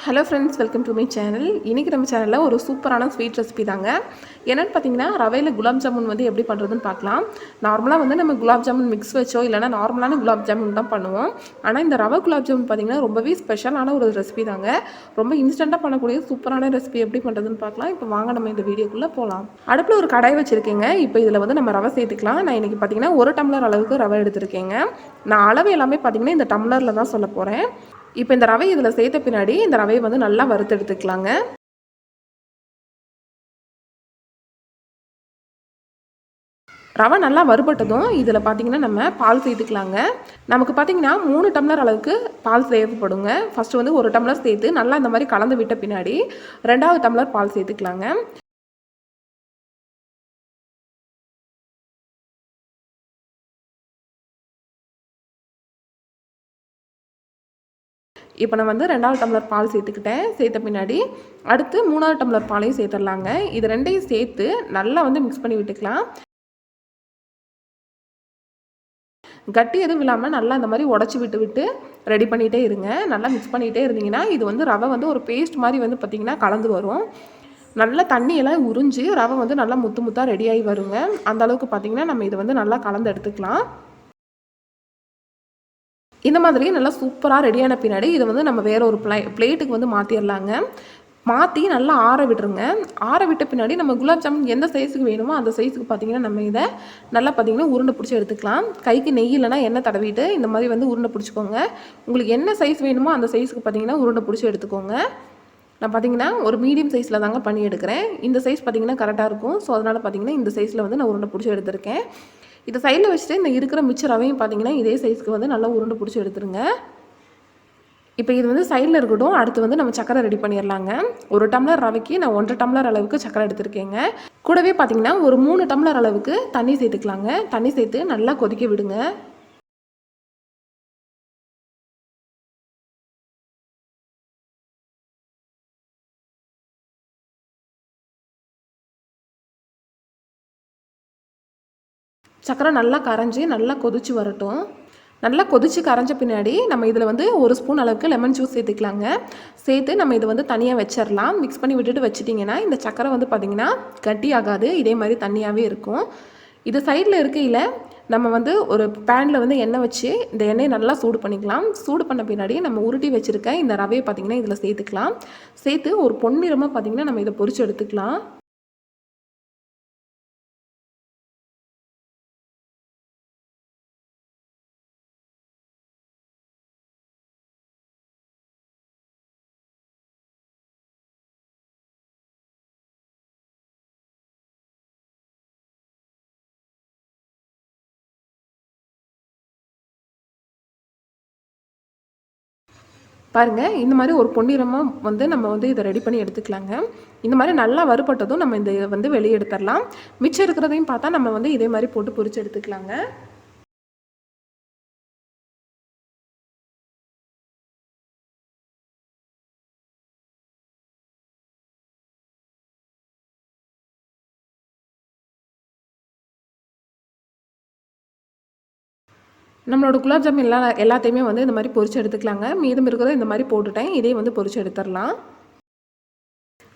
Hello friends, welcome to my channel. இன்றைக்கி நம்ம சேனலில் ஒரு சூப்பரான ஸ்வீட் ரெசிபி தாங்க. என்னென்னு பார்த்தீங்கன்னா, ரவையில் குலாப் ஜாமுன் வந்து எப்படி பண்ணுறதுன்னு பார்க்கலாம். நார்மலாக வந்து நம்ம குலாப் ஜாமுன் மிக்ஸ் வச்சோ இல்லைனா நார்மலான குலாப் ஜாமுன் தான் பண்ணுவோம். ஆனால் இந்த ரவை குலாப் ஜாமுன் பார்த்திங்கன்னா ரொம்பவே ஸ்பெஷலான ஒரு ரெசிபி தாங்க. ரொம்ப இன்ஸ்டண்ட்டாக பண்ணக்கூடிய சூப்பரான ரெசிபி எப்படி பண்ணுறதுன்னு பார்க்கலாம். இப்போ வாங்க நம்ம இந்த வீடியோக்குள்ளே போகலாம். அடுப்பில் ஒரு கடாய் வச்சுருக்கேங்க. இப்போ இதில் வந்து நம்ம ரவை சேர்த்துக்கலாம். நான் இன்றைக்கி பார்த்திங்கன்னா 1 டம்ளர் அளவுக்கு ரவை எடுத்திருக்கேங்க. நான் அளவு எல்லாமே பார்த்திங்கன்னா இந்த டம்ளரில் தான் சொல்ல போகிறேன். இப்போ இந்த ரவை இதில் சேர்த்த பின்னாடி இந்த ரவையை வந்து நல்லா வறுத்து எடுத்துக்கலாங்க. ரவை நல்லா வறுபட்டதும் இதில் பார்த்திங்கன்னா நம்ம பால் சேர்த்துக்கலாங்க. நமக்கு பார்த்திங்கன்னா 3 டம்ளர் அளவுக்கு பால் தேவைப்படுங்க. ஃபஸ்ட்டு வந்து 1 டம்ளர் சேர்த்து நல்லா இந்த மாதிரி கலந்து விட்ட பின்னாடி 2வது டம்ளர் பால் சேர்த்துக்கலாங்க. இப்போ நான் வந்து 2வது டம்ளர் பால் சேர்த்துக்கிட்டேன். சேர்த்த பின்னாடி அடுத்து 3வது டம்ளர் பாலையும் சேர்த்துடலாங்க. இது ரெண்டையும் சேர்த்து நல்லா வந்து மிக்ஸ் பண்ணி விட்டுக்கலாம். கட்டி எதுவும் இல்லாமல் நல்லா இந்த மாதிரி உடச்சி விட்டு ரெடி பண்ணிகிட்டே இருங்க. நல்லா மிக்ஸ் பண்ணிகிட்டே இருந்தீங்கன்னா இது வந்து ரவை வந்து ஒரு பேஸ்ட் மாதிரி வந்து பார்த்திங்கன்னா கலந்து வரும். நல்லா தண்ணியெல்லாம் உறிஞ்சி ரவை வந்து நல்லா முத்து முத்தாக ரெடியாகி வருங்க. அந்த அளவுக்கு பார்த்திங்கன்னா நம்ம இதை வந்து நல்லா கலந்து எடுத்துக்கலாம். இந்த மாதிரி நல்லா சூப்பராக ரெடியான பின்னாடி இதை வந்து நம்ம வேறு ஒரு பிளேட்டுக்கு வந்து மாற்றிடலாங்க. மாற்றி நல்லா ஆற விட்டுருங்க. ஆற விட்ட பின்னாடி நம்ம குலாப் ஜாமுன் எந்த சைஸுக்கு வேணுமோ அந்த சைஸுக்கு பார்த்திங்கன்னா நம்ம இதை நல்லா பார்த்திங்கன்னா உருண்டை பிடிச்சி எடுத்துக்கலாம். கைக்கு நெய் இல்லைனா எண்ணெய் தடவிட்டு இந்த மாதிரி வந்து உருண்டை பிடிச்சிக்கோங்க. உங்களுக்கு என்ன சைஸ் வேணுமோ அந்த சைஸுக்கு பார்த்திங்கன்னா உருண்டை பிடிச்சி எடுத்துக்கோங்க. நான் பார்த்திங்கன்னா ஒரு மீடியம் சைஸில் தாங்க பண்ணி எடுக்கிறேன். இந்த சைஸ் பார்த்திங்கன்னா கரெக்டாக இருக்கும். ஸோ அதனால் பார்த்திங்கன்னா இந்த சைஸில் வந்து நான் உருண்டை பிடிச்சி எடுத்திருக்கேன். இதை சைடில் வச்சுட்டு இந்த இருக்கிற மிச்ச ரவையும் பார்த்திங்கன்னா இதே சைஸ்க்கு வந்து நல்லா உருண்டை பிடிச்சி எடுத்துருங்க. இப்போ இது வந்து சைடில் இருக்கட்டும். அடுத்து வந்து நம்ம சக்கரை ரெடி பண்ணிடலாங்க. 1 டம்ளர் ரவைக்கு நான் 1.5 டம்ளர் அளவுக்கு சக்கரை எடுத்துருக்கேங்க. கூடவே பார்த்திங்கன்னா ஒரு 3 டம்ளர் அளவுக்கு தண்ணி சேர்த்துக்கலாங்க. தண்ணி சேர்த்து நல்லா கொதிக்க விடுங்க. சக்கரை நல்லா கரைஞ்சி நல்லா கொதிச்சு வரட்டும். நல்லா கொதிச்சு கரைஞ்ச பின்னாடி நம்ம இதில் வந்து 1 ஸ்பூன் அளவுக்கு லெமன் ஜூஸ் சேர்த்துக்கலாங்க. சேர்த்து நம்ம இதை வந்து தனியாக வச்சிடலாம். மிக்ஸ் பண்ணி விட்டுட்டு வச்சிட்டிங்கன்னா இந்த சக்கரை வந்து பார்த்திங்கன்னா கட்டி ஆகாது. இதே மாதிரி தண்ணியாகவே இருக்கும். இது சைடில் இருக்கையில் நம்ம வந்து ஒரு பேனில் வந்து எண்ணெய் வச்சு இந்த எண்ணெயை நல்லா சூடு பண்ணிக்கலாம். சூடு பண்ண பின்னாடி நம்ம உருட்டி வச்சுருக்க இந்த ரவையை பார்த்திங்கன்னா இதில் சேர்த்துக்கலாம். சேர்த்து ஒரு பொன்னிறமாக பார்த்திங்கன்னா நம்ம இதை பொரிச்சு எடுத்துக்கலாம். பாருங்கள், இந்த மாதிரி ஒரு பொன்னிறமாக வந்து நம்ம வந்து இதை ரெடி பண்ணி எடுத்துக்கலாங்க. இந்த மாதிரி நல்லா வறுபட்டதும் நம்ம இந்த வந்து வெளியே எடுத்துடலாம். மிச்சம் இருக்கிறதையும் பார்த்தா நம்ம வந்து இதே மாதிரி போட்டு பொரிச்சு எடுத்துக்கலாங்க. நம்மளோட குலாப் ஜாமுன் எல்லாத்தையுமே வந்து இந்த மாதிரி பொரிச்சு எடுத்துக்கலாங்க. மீதம் இருக்கிறத இந்த மாதிரி போட்டுட்டேன். இதே வந்து பொரிச்சு எடுத்துடலாம்.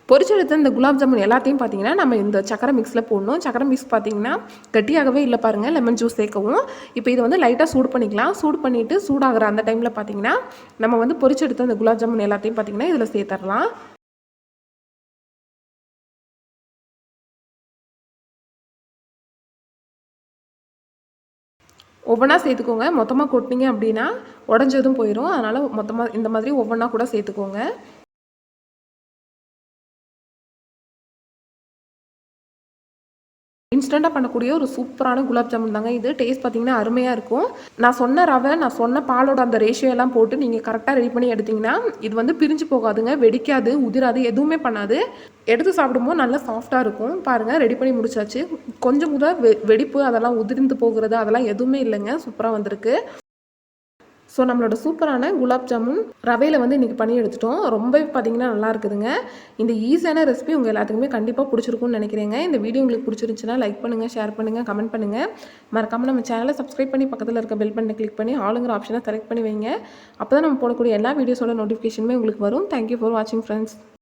பொரிச்சு எடுத்த இந்த குலாப் ஜாமுன் எல்லாத்தையும் பார்த்தீங்கன்னா நம்ம இந்த சக்கரை மிக்ஸில் போடணும். சக்கரை மிக்ஸ் பார்த்தீங்கன்னா கட்டியாகவே இல்லை பாருங்கள். லெமன் ஜூஸ் சேர்க்கவும் இப்போ இதை வந்து லைட்டாக சூடு பண்ணிக்கலாம். சூடு பண்ணிவிட்டு சூடாகிற அந்த டைமில் பார்த்தீங்கன்னா நம்ம வந்து பொரிச்சு எடுத்த இந்த குலாப் ஜாமுன் எல்லாத்தையும் பார்த்தீங்கன்னா இதில் சேர்த்துடலாம். ஒவ்வொன்றா சேர்த்துக்கோங்க. மொத்தமாக கொட்டினீங்க அப்படின்னா உடஞ்சதும் போயிடும். அதனால் மொத்தமாக இந்த மாதிரி ஒவ்வொன்றா கூட சேர்த்துக்கோங்க. இன்ஸ்டண்ட்டாக பண்ணக்கூடிய ஒரு சூப்பரான குலாப் ஜாமுன் தாங்க இது. டேஸ்ட் பார்த்திங்கன்னா அருமையாக இருக்கும். நான் சொன்ன ரவை, நான் சொன்ன பாலோட அந்த ரேஷியோ எல்லாம் போட்டு நீங்கள் கரெக்டாக ரெடி பண்ணி எடுத்திங்கன்னா இது வந்து பிரிஞ்சு போகாதுங்க, வெடிக்காது, உதிராது, எதுவுமே பண்ணாது. எடுத்து சாப்பிடும்போது நல்லா சாஃப்டாக இருக்கும். பாருங்கள், ரெடி பண்ணி முடிச்சாச்சு. கொஞ்சம் கூட வெடிப்பு அதெல்லாம் உதிர்ந்து போகிறது அதெல்லாம் எதுவுமே இல்லைங்க. சூப்பராக வந்திருக்கு. ஸோ நம்மளோட சூப்பரான குலாப் ஜாமுன் ரவையில் வந்து இன்றைக்கி பண்ணி எடுத்துட்டோம். ரொம்பவே பார்த்திங்கன்னா நல்லா இருக்குதுங்க. இந்த ஈஸியான ரெசிபி உங்கள் எல்லாத்துக்குமே கண்டிப்பாக பிடிச்சிருக்கும்னு நினைக்கிறேங்க. இந்த வீடியோ உங்களுக்கு பிடிச்சிருந்துச்சுன்னா லைக் பண்ணுங்கள், ஷேர் பண்ணுங்கள், கமெண்ட் பண்ணுங்கள். மறக்காமல் நம்ம சேனலை சப்ஸ்கிரைப் பண்ணி பக்கத்தில் இருக்க பெல் பட்டனை கிளிக் பண்ணி ஆளுங்கிற ஆப்ஷனை செலக்ட் பண்ணி வைங்க. அப்போ தான் நம்ம போடக்கூடிய எல்லா வீடியோஸோட நோட்டிஃபிகேஷனுமே உங்களுக்கு வரும். தேங்க்யூ ஃபார் வாட்சிங் ஃப்ரெண்ட்ஸ்.